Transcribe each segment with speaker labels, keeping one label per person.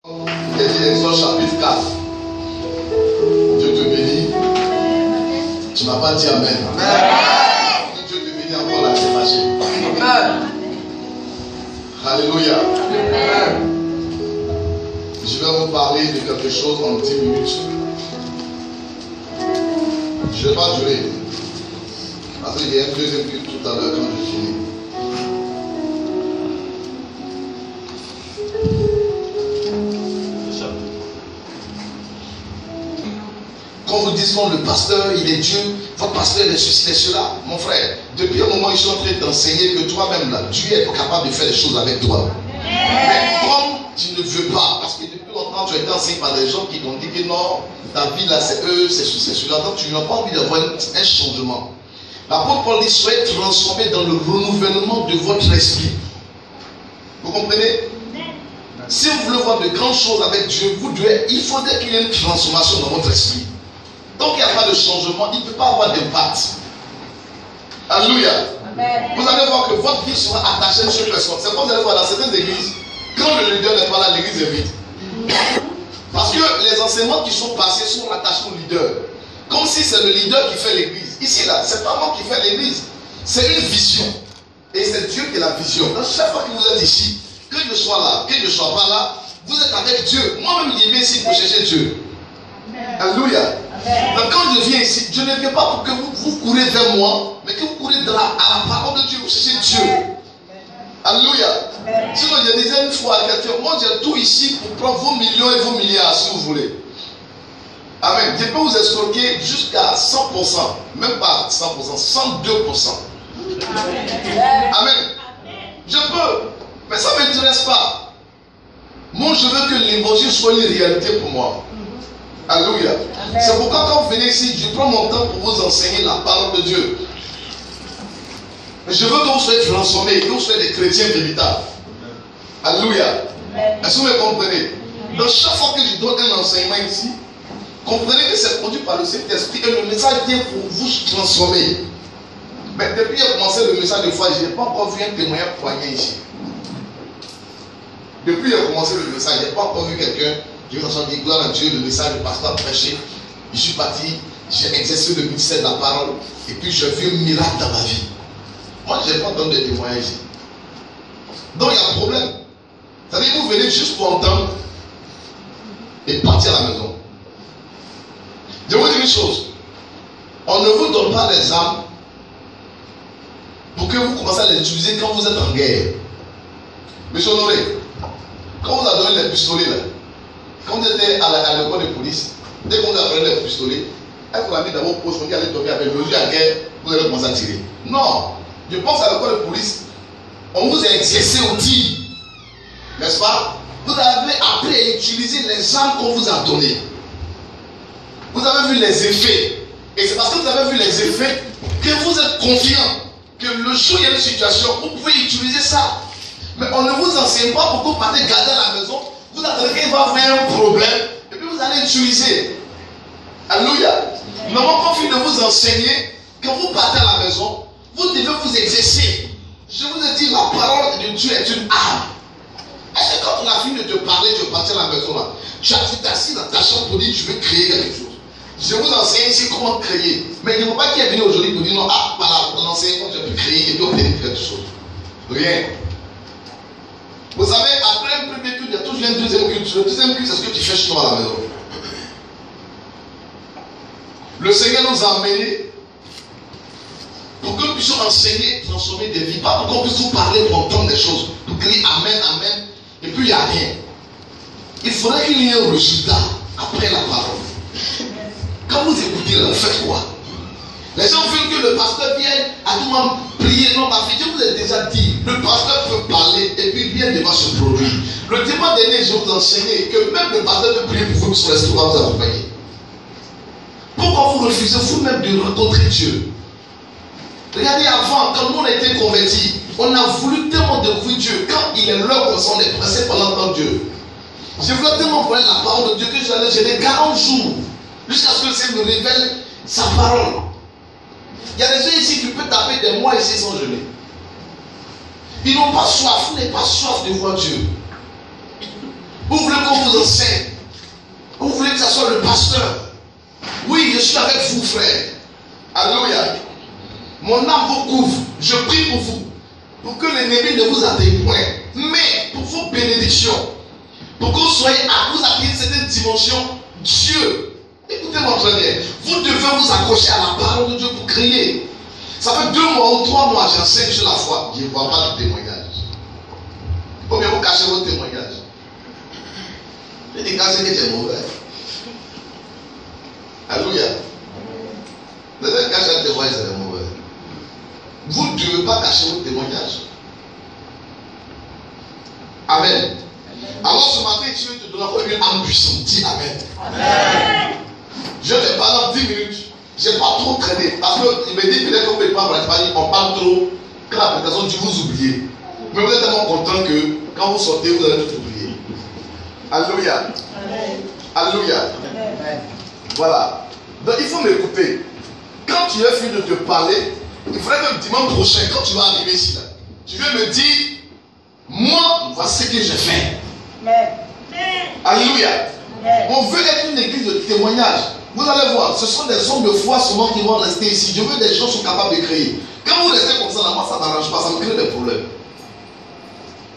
Speaker 1: Exode chapitre 4. Dieu te bénit. Tu n'as pas dit Amen. Amen. Dieu te bénit encore là, c'est fâché. Amen. Alléluia. Amen. Je vais vous parler de quelque chose en 10 minutes. Je ne vais pas durer. Parce qu'il y a un deuxième culte tout à l'heure quand je finis. Quand vous dites que le pasteur, il est Dieu, votre pasteur est ceci, est cela. Mon frère, depuis un moment, ils sont en train d'enseigner que toi-même, là, Dieu est capable de faire des choses avec toi. Mais comme tu ne veux pas, parce que depuis longtemps, tu as été enseigné par des gens qui t'ont dit que non, ta vie là, c'est eux, c'est cela. Donc tu n'as pas envie d'avoir un changement. L'apôtre Paul dit, soyez transformés dans le renouvellement de votre esprit. Vous comprenez? Si vous voulez voir de grandes choses avec Dieu, il faudrait qu'il y ait une transformation dans votre esprit. Donc il n'y a pas de changement, il ne peut pas avoir d'impact. Alléluia. Vous allez voir que votre vie sera attachée à une seule personne. C'est comme vous allez voir dans certaines églises, quand le leader n'est pas là, l'église est vide. Parce que les enseignements qui sont passés sont attachés au leader. Comme si c'est le leader qui fait l'église. Ici, là, c'est pas moi qui fais l'église. C'est une vision. Et c'est Dieu qui est la vision. Donc chaque fois que vous êtes ici, que je sois là, que je ne sois pas là, vous êtes avec Dieu. Moi-même, il est ici pour chercher Dieu. Alléluia. Donc quand je viens ici, je ne viens pas pour que vous courez vers moi, mais que vous courez à la parole de Dieu, vous cherchez Dieu. Alléluia. Sinon, je disais une fois à quelqu'un, moi j'ai tout ici pour prendre vos millions et vos milliards si vous voulez. Amen. Je peux vous escroquer jusqu'à 100%, même pas 100%, 102%. Amen. Je peux, mais ça ne m'intéresse pas. Moi, je veux que l'évangile soit une réalité pour moi. Alléluia. C'est pourquoi quand vous venez ici, je prends mon temps pour vous enseigner la parole de Dieu. Mais je veux que vous soyez transformés, que vous soyez des chrétiens véritables. Alléluia. Est-ce que vous me comprenez? Donc chaque fois que je donne un enseignement ici, comprenez que c'est produit par le Saint-Esprit et le message vient pour vous transformer. Mais depuis que j'ai commencé le message de foi, je n'ai pas encore vu un témoignage poignant ici. Depuis que j'ai commencé le message, je n'ai pas encore vu quelqu'un. Je me suis dit, gloire à Dieu, le message du pasteur prêché. Je suis parti, j'ai exercé le ministère de la parole. Et puis j'ai vu un miracle dans ma vie. Moi, je n'ai pas donné de témoignage ici. Donc il y a un problème. C'est-à-dire que vous venez juste pour entendre et partir à la maison. Je vais vous dire une chose. On ne vous donne pas les armes pour que vous commencez à les utiliser quand vous êtes en guerre. Monsieur Honoré, quand on vous a donné les pistolets là, quand vous étiez à l'école de police, dès qu'on a pris les pistolets, elle vous a mis dans vos poches, on dit allez dormir avec le jeu à guerre, vous allez commencer à tirer. Non, je pense à l'école de police, on vous a exercé au tir, n'est-ce pas? Vous avez appris à utiliser les armes qu'on vous a données. Vous avez vu les effets. Et c'est parce que vous avez vu les effets que vous êtes confiant que le jour où il y a une situation, vous pouvez utiliser ça. Mais on ne vous enseigne pas pour que vous partez garder à la maison. Vous attendez qu'il va avoir un problème et puis vous allez utiliser. Alléluia. Normalement, quand il de vous enseigner, quand vous partez à la maison, vous devez vous exercer. Je vous ai dit, la parole de Dieu est une arme. Est-ce que quand on a fini de te parler, tu es parti à la maison là, tu es assis dans ta chambre pour dire je veux créer quelque chose. Je vous enseigne ici comment créer. Mais il ne faut pas qu'il est venu aujourd'hui pour dire non, ah, par l'enseignement, j'ai pu créer et puis obtenir quelque chose. Rien. Vous savez, après un premier culte, il y a toujours un deuxième culte. Le deuxième culte, c'est ce que tu fais chez toi à la maison. Le Seigneur nous a amenés pour que nous puissions enseigner, transformer des vies. Pas pour qu'on puisse vous parler pour entendre des choses. Pour crier Amen, Amen. Et puis il n'y a rien. Il faudrait qu'il y ait un résultat après la parole. Quand vous écoutez, là, faites quoi? Les gens veulent que le pasteur vienne à tout moment prier. Non, ma fille, je vous ai déjà dit, le pasteur peut parler et puis rien ne va se produire. Le dimanche dernier, je vous enseignais que même le pasteur peut prier pour vous sur l'esprit va vous accompagner. Pourquoi vous refusez vous-même de rencontrer Dieu? Regardez avant, quand nous on a été convertis, on a voulu tellement découvrir Dieu. Quand il est l'heure comme ça, on est pressé pour l'entendre Dieu. Je voulais tellement connaître la parole de Dieu que j'allais gêner 40 jours jusqu'à ce que le Seigneur me révèle sa parole. Il y a des gens ici qui peuvent taper des mois ici sans jeûner. Ils n'ont pas soif, vous n'avez pas soif de voir Dieu. Vous voulez qu'on vous enseigne. Vous voulez que ce soit le pasteur. Oui, je suis avec vous, frère. Alléluia. Mon âme vous couvre. Je prie pour vous. Pour que l'ennemi ne vous atteigne point. Mais pour vos bénédictions. Pour que vous soyez à vous appuyer cette dimension. Dieu. Écoutez-moi très bien. Vous devez vous accrocher à la parole de Dieu pour crier. Ça fait 2 mois ou 3 mois, j'enseigne sur la foi. Je ne vois pas de témoignage. Combien vous cachez vos témoignages? Je dis quand c'est que tu es mauvais. Alléluia. Vous devez cacher un témoignage, c'est mauvais. Vous ne devez pas cacher vos témoignages. Amen. Alors ce matin, Dieu te donne encore une âme puissante. Dis Amen. Amen. Je te parle en 10 minutes. Je n'ai pas trop traîné. Parce qu'il me dit peut-être qu'on ne peut pas parler. On parle trop. Quand la présentation dit vous oubliez. Mais vous êtes tellement content que quand vous sortez, vous allez tout oublier. Alléluia. Alléluia. Voilà. Donc il faut m'écouter. Quand tu es fini de te parler, il faudrait que le dimanche prochain, quand tu vas arriver ici, là, tu viens me dire, moi, voici ce que j'ai fait. Alléluia. On veut être une église de témoignage. Vous allez voir, ce sont des hommes de foi souvent qui vont rester ici. Je veux des gens qui sont capables de créer. Quand vous restez comme ça, là, moi, ça ne m'arrange pas, ça me crée des problèmes.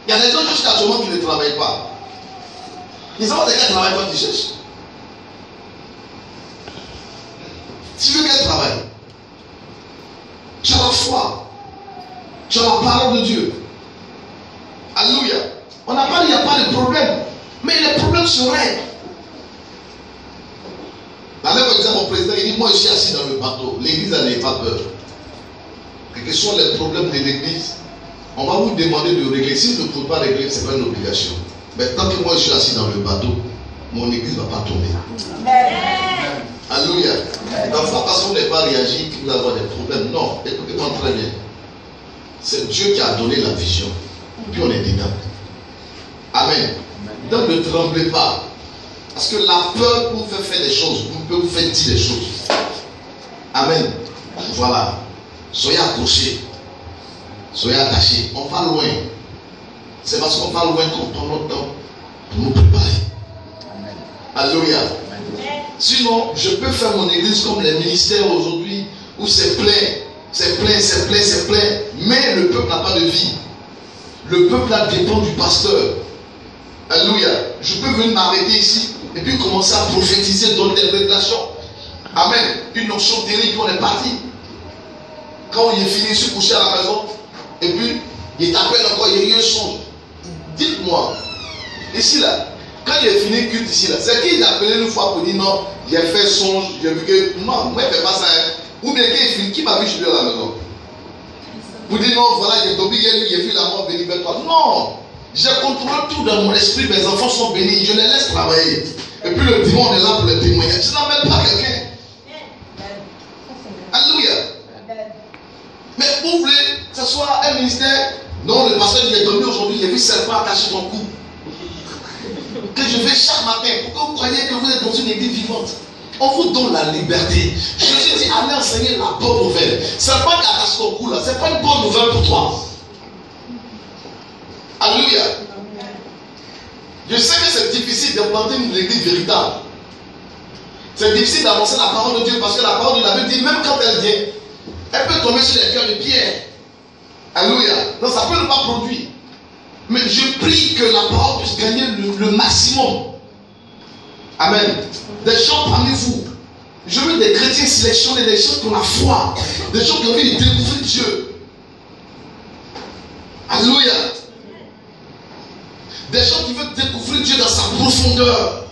Speaker 1: Il y a des gens jusqu'à actuellement qui ne travaillent pas. Ils ont des gars qui ne travaillent pas, qui cherchent. Tu veux qu'elle travaille. Tu as la foi. Tu as la parole de Dieu. Alléluia. On n'a pas dit qu'il n'y a pas de problème. Mais les problèmes se règlent. La même exemple, mon président, il dit, moi je suis assis dans le bateau. L'église n'avait pas peur. Quels sont les problèmes de l'église? On va vous demander de régler. Si vous ne pouvez pas régler, ce n'est pas une obligation. Mais tant que moi je suis assis dans le bateau, mon église ne va pas tomber. Amen. Alléluia. Parfois, parce qu'on n'est pas réagi, que vous allez avoir des problèmes. Non, écoutez-moi très bien. C'est Dieu qui a donné la vision. Puis on est dedans. Amen. Donc ne tremblez pas. Parce que la peur vous fait faire des choses. Vous peut vous faire dire des choses. Amen. Voilà. Soyez accrochés. Soyez attachés. On va loin. C'est parce qu'on va loin qu'on prend notre temps pour nous préparer. Alléluia. Sinon, je peux faire mon église comme les ministères aujourd'hui où c'est plein, c'est plein, c'est plein, c'est plein. Mais le peuple n'a pas de vie. Le peuple là dépend du pasteur. Alléluia. Je peux venir m'arrêter ici et puis commencer à prophétiser, donner des révélations. Amen. Une notion terrible, on est parti. Quand il est fini, je suis couché à la maison et puis il t'appelle encore, il y a eu un songe. Dites-moi, ici là, quand il est fini culte ici là, c'est qui t'a appelé une fois pour dire non, j'ai fait songe, j'ai vu que non, moi je ne fais pas ça. Hein. Ou bien qu'il est fini, qui m'a vu chez lui à la maison? Vous dites non, voilà, j'ai tombé, j'ai vu la mort venir vers toi. Non, je contrôle tout dans mon esprit, mes enfants sont bénis, je les laisse travailler. Et puis le dimanche est là pour les témoigner. Je n'emmène pas quelqu'un. Alléluia. Mais vous voulez que ce soit un ministère dont le pasteur qui est tombé aujourd'hui, j'ai vu serpent attaché ton cou. Que je fais chaque matin pour que vous croyez que vous êtes dans une église vivante. On vous donne la liberté. Jésus dit allez enseigner la bonne nouvelle. Serpent qui attache ton cou là, ce n'est pas une bonne nouvelle pour toi. Alléluia. Je sais que c'est difficile d'implanter une église véritable. C'est difficile d'annoncer la parole de Dieu parce que la parole de la Bible dit même quand elle vient, elle peut tomber sur les cœurs de pierre. Alléluia. Donc ça peut ne pas produire. Mais je prie que la parole puisse gagner le maximum. Amen. Des gens parmi vous. Je veux des chrétiens sélectionnés, des gens qui ont la foi, des gens qui ont envie de découvrir Dieu. Alléluia. Des gens qui veulent découvrir Dieu dans sa profondeur.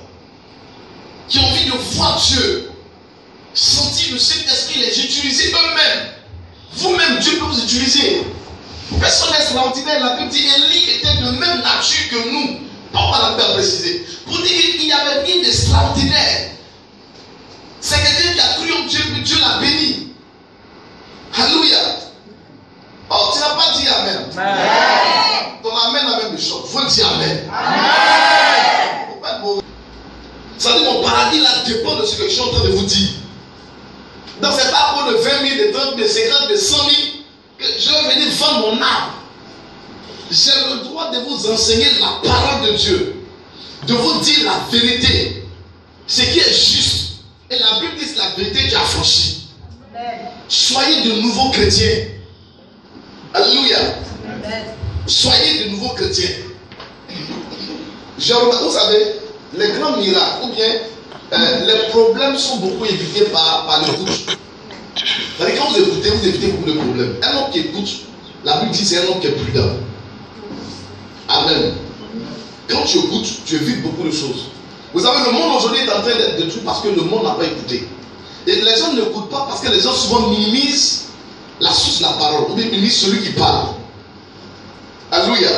Speaker 1: Qui ont envie de voir Dieu. Sentir le Saint-Esprit les utiliser eux-mêmes. Vous-même, Dieu peut vous utiliser. Personne n'est extraordinaire. La Bible dit Élie était de même nature que nous. Pourquoi la Bible a précisé? Pour dire qu'il n'y avait rien d'extraordinaire. C'est quelqu'un qui a cru en Dieu, puis Dieu l'a béni. Alléluia. Oh, tu n'as pas dit Amen. Amen. Ton Amen a même chose. Il faut dire Amen. Amen. Ça dit mon paradis là dépend de ce que je suis en train de vous dire. Donc c'est pas pour le 20 000, de 30 000, de 50 000, de 100 000 que je vais venir vendre mon âme. J'ai le droit de vous enseigner la parole de Dieu. de vous dire la vérité, ce qui est juste. Et la Bible dit que la vérité qui a franchi. Soyez de nouveaux chrétiens. Alléluia. Soyez de nouveaux chrétiens. Vous savez, les grands miracles, ou bien les problèmes sont beaucoup évités par l'écoute. Quand vous évitez beaucoup de problèmes. Un homme qui écoute, la Bible dit c'est un homme qui est prudent. Amen. Quand tu écoutes, tu évites beaucoup de choses. Vous savez, le monde aujourd'hui est en train d'être détruit parce que le monde n'a pas écouté. Et les gens n'écoutent pas parce que les gens souvent minimisent la source de la parole, ou bien minimisent celui qui parle. Alléluia.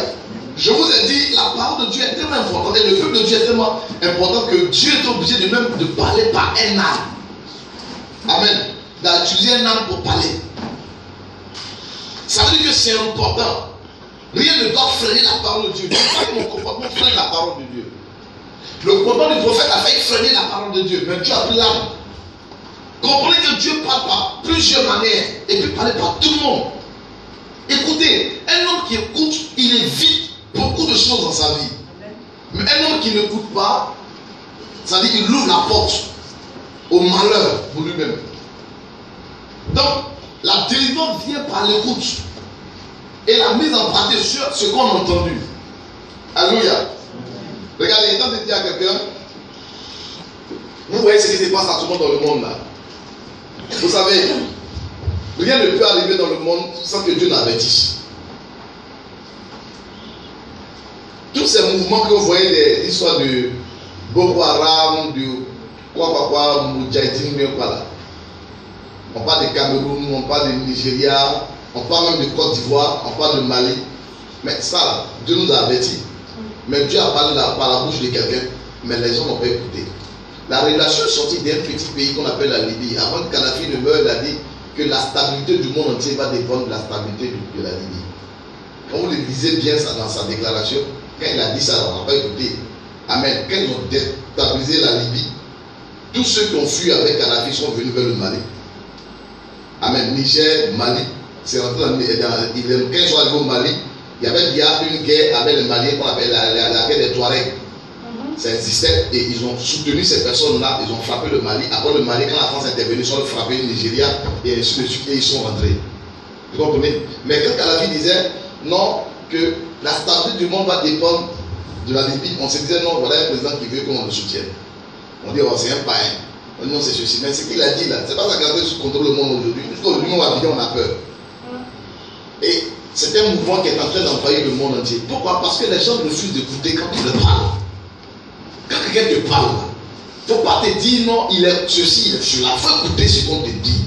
Speaker 1: Je vous ai dit, la parole de Dieu est tellement importante, et le peuple de Dieu est tellement important que Dieu est obligé de même de parler par un âme. Amen. D'utiliser un âme pour parler. Ça veut dire que c'est important. Rien ne doit freiner la parole de Dieu. Mon comportement freine la parole de Dieu. Le comportement du prophète a failli freiner la parole de Dieu, mais Dieu a pris l'âme. Comprenez que Dieu parle par plusieurs manières et puis parler par tout le monde. Écoutez, un homme qui écoute, il évite beaucoup de choses dans sa vie. Mais un homme qui n'écoute pas, ça veut dire qu'il ouvre la porte au malheur pour lui-même. Donc, la délivrance vient par l'écoute et la mise en pratique sur ce qu'on a entendu. Alléluia. Regardez, il est temps de dire à quelqu'un, vous voyez ce qui se passe à tout le monde dans le monde là. Vous savez, rien ne peut arriver dans le monde sans que Dieu n'avertisse. Tous ces mouvements que vous voyez, des histoires de Boko Haram, de Moudjahidine, voilà. On parle de Cameroun, on parle de Nigeria, on parle même de Côte d'Ivoire, on parle de Mali. Mais ça, Dieu nous a avertis. Mais Dieu a parlé par la bouche de quelqu'un, mais les gens n'ont pas écouté. La révélation est sortie d'un petit pays qu'on appelle la Libye. Avant que Kadhafi ne meure, il a dit que la stabilité du monde entier va dépendre de la stabilité de la Libye. Quand vous le lisez bien ça dans sa déclaration, quand il a dit ça, on n'a pas écouté. Amen. Quand ils ont déstabilisé la Libye, tous ceux qui ont fui avec Kadhafi sont venus vers le Mali. Amen. Niger, Mali. C'est rentré quand ils sont arrivés au Mali, il y avait déjà une guerre avec les Maliens qu'on appelle la guerre des Touaregs. Ça existait et ils ont soutenu ces personnes-là, ils ont frappé le Mali. Après le Mali, quand la France est intervenue, ils ont frappé le Nigeria et ainsi de suite et ils sont rentrés. Vous comprenez? Mais quand Kadhafi disait non, que la stabilité du monde va dépendre de la Libye, on se disait non, voilà un président qui veut qu'on le soutienne. On dit oh, c'est un païen. On dit non, c'est ceci. Mais ce qu'il a dit là, c'est pas ça qui contrôle le monde aujourd'hui. Aujourd'hui, on va dire on a peur. Et c'est un mouvement qui est en train d'envahir le monde entier. Pourquoi? Parce que les gens refusent d'écouter quand ils le parlent. Quand quelqu'un te parle, il ne faut pas te dire non, il est ceci, il est cela. Il faut écouter ce qu'on te dit.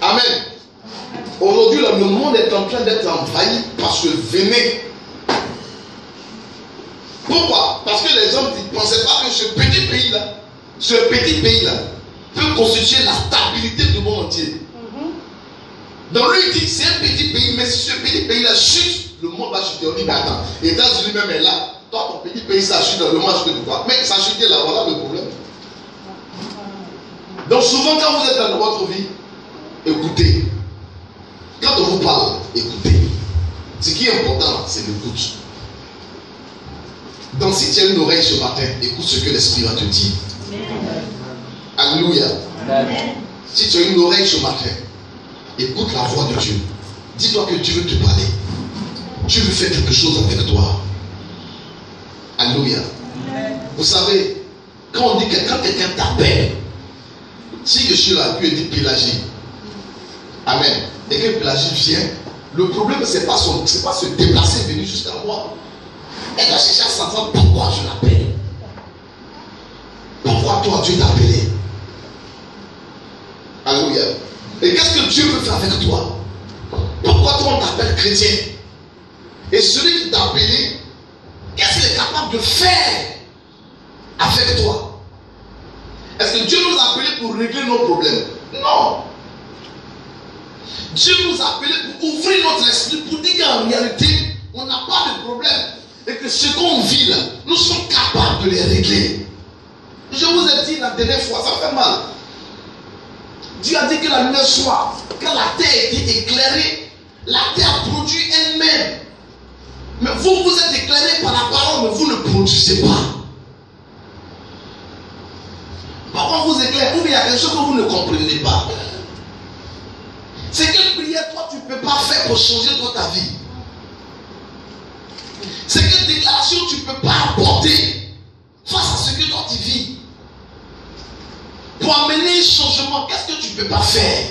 Speaker 1: Amen. Aujourd'hui, le monde est en train d'être envahi par ce venin. Pourquoi? Parce que les hommes ne pensaient pas que ce petit pays-là, peut constituer la stabilité du monde entier. Donc lui, il dit c'est un petit pays, mais si ce petit pays-là chute, le monde va chuter. On dit, mais attends, les États-Unis même est là. Toi, ton petit pays, ça chute, le monde va chuter pourquoi? Mais ça chute là, voilà le problème. Donc souvent, quand vous êtes dans votre vie, écoutez. Quand on vous parle, écoutez. Ce qui est important, c'est l'écoute. Donc si tu as une oreille ce matin, écoute ce que l'Esprit va te dire. Alléluia. Si tu as une oreille ce matin, écoute la voix de Dieu. Dis-toi que Dieu veut te parler. Dieu veut faire quelque chose avec toi. Alléluia. Vous savez, quand on dit que quand quelqu'un t'appelle, si je suis là, Dieu dit Pélagie. Amen. Et que Pélagie vient, le problème, c'est pas se déplacer, venir jusqu'à moi. Elle va chercher à savoir pourquoi je l'appelle. Pourquoi toi, Dieu t'a appelé. Alléluia. Et qu'est-ce que Dieu veut faire avec toi? Pourquoi toi on t'appelle chrétien? Et celui qui t'a appelé, qu'est-ce qu'il est capable de faire avec toi? Est-ce que Dieu nous a appelés pour régler nos problèmes? Non. Dieu nous a appelés pour ouvrir notre esprit, pour dire qu'en réalité, on n'a pas de problème. Et que ce qu'on vit là, nous sommes capables de les régler. Je vous ai dit la dernière fois, ça fait mal. Dieu a dit que la lumière soit. Quand la terre a été éclairée, la terre a produit elle-même. Mais vous, vous êtes éclairé par la parole, mais vous ne produisez pas. Pourquoi vous éclairez? Ou bien il y a quelque chose que vous ne comprenez pas. C'est quelle prière toi tu ne peux pas faire pour changer toi ta vie? C'est quelle déclaration tu ne peux pas apporter face à ce que toi tu vis? Pour amener un changement, qu'est-ce que tu ne peux pas faire?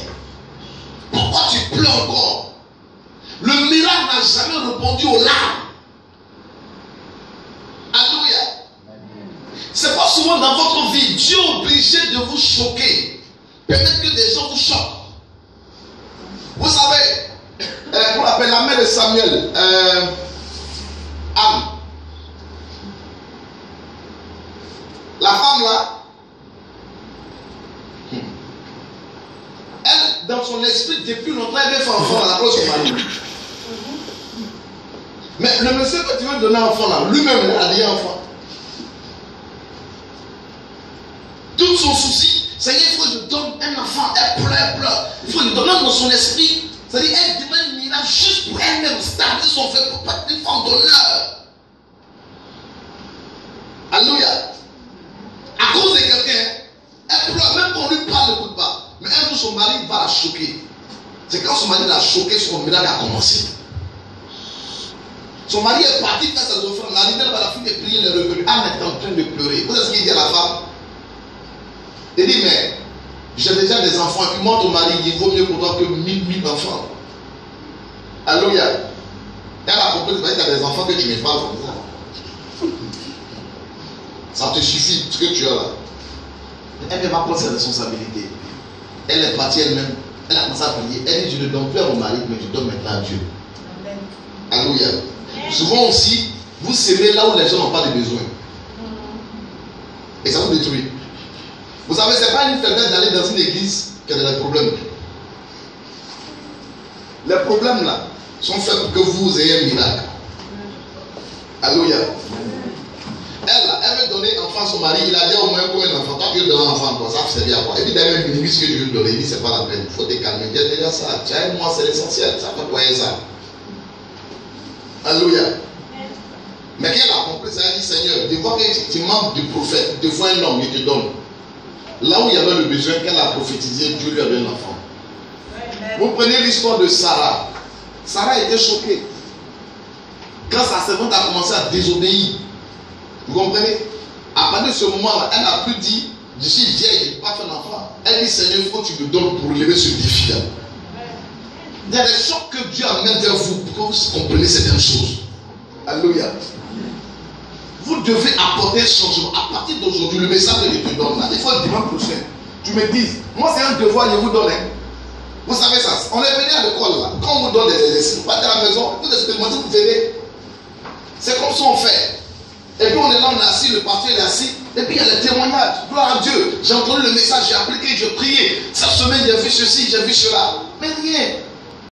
Speaker 1: Pourquoi tu pleures encore? Le miracle n'a jamais répondu aux larmes. Alléluia. C'est pas souvent dans votre vie, Dieu est obligé de vous choquer. Peut-être que des gens vous choquent. Vous savez, on appelle la mère de Samuel, Anne. La femme là, elle, dans son esprit, depuis longtemps, elle veut faire enfant à la cause de son mari. Mais le monsieur que tu veux donner un enfant là, lui-même a dit enfant. Tout son souci, c'est qu'il faut que je donne un enfant, elle pleure. Il faut lui donner dans son esprit. C'est-à-dire, elle demande un miracle juste pour elle-même stabiliser son fait pour pas être une femme d'honneur. Alléluia. À cause de quelqu'un, elle pleure, même quand on lui parle, elle n'écoute pas. Mais un jour, son mari va la choquer. C'est quand son mari l'a choqué, son miracle a commencé. Son mari est parti faire ses offrandes. L'arrivée là-bas, la fille est priée, elle est revenue. Anne est en train de pleurer. Vous savez ce qu'il dit à la femme? Il dit, mais j'ai déjà des enfants, et puis moi, ton mari, il vaut mieux pour toi que 1000 enfants. Alléluia. Elle a compris que tu as des enfants que tu me parles comme ça. Ça te suffit, ce que tu as là. Elle ne va pas prendre ses responsabilités. Elle est partie elle-même. Elle a commencé à prier. Elle dit, je ne donne plus à mon mari, mais je donne maintenant à Dieu. Alléluia. Souvent aussi, vous s'aimez là où les gens n'ont pas de besoin. Et ça vous détruit. Vous savez, ce n'est pas une faiblesse d'aller dans une église qui a des problèmes. Les problèmes là sont faits pour que vous ayez un miracle. Alléluia. Elle veut donner enfant à son mari. Il a dit au moins combien d'enfants? Toi, tu veux donner un enfant, toi, ça sert à quoi? Et puis d'ailleurs, il dit ce que tu veux donner. Il dit c'est pas la peine. Il faut te calmer. Il dit déjà ça. Tiens, moi, c'est l'essentiel. Ça fait quoi ça? Alléluia. Mais qu'elle a compris, ça a dit Seigneur, de voir que tu manques du prophète, de voir un homme, il te donne. Là où il y avait le besoin, qu'elle a prophétisé, Dieu lui avait un enfant. Vous prenez l'histoire de Sarah. Sarah était choquée. Quand sa servante a commencé à désobéir, vous comprenez? À partir de ce moment-là, elle n'a plus dit, je suis vieille, je ne peux pas faire l'enfant. Elle dit Seigneur, il faut que tu me donnes pour relever ce défi-là. Il y a des chocs que Dieu amène vers vous pour que vous compreniez certaines choses. Alléluia. Vous devez apporter un changement. À partir d'aujourd'hui, le message que je te donne là, il faut le dimanche prochain. Tu me dises, moi c'est un devoir, je vous donne. Vous savez ça, on est venu à l'école là. Quand on vous donne des exercices, vous partez à la maison, vous expérimentez, vous venez. C'est comme ça on fait. Et puis on est là, on est assis, le pasteur est assis. Et puis il y a les témoignages. Gloire à Dieu. J'ai entendu le message, j'ai appliqué, j'ai prié. Cette semaine, j'ai vu ceci, j'ai vu cela. Mais rien.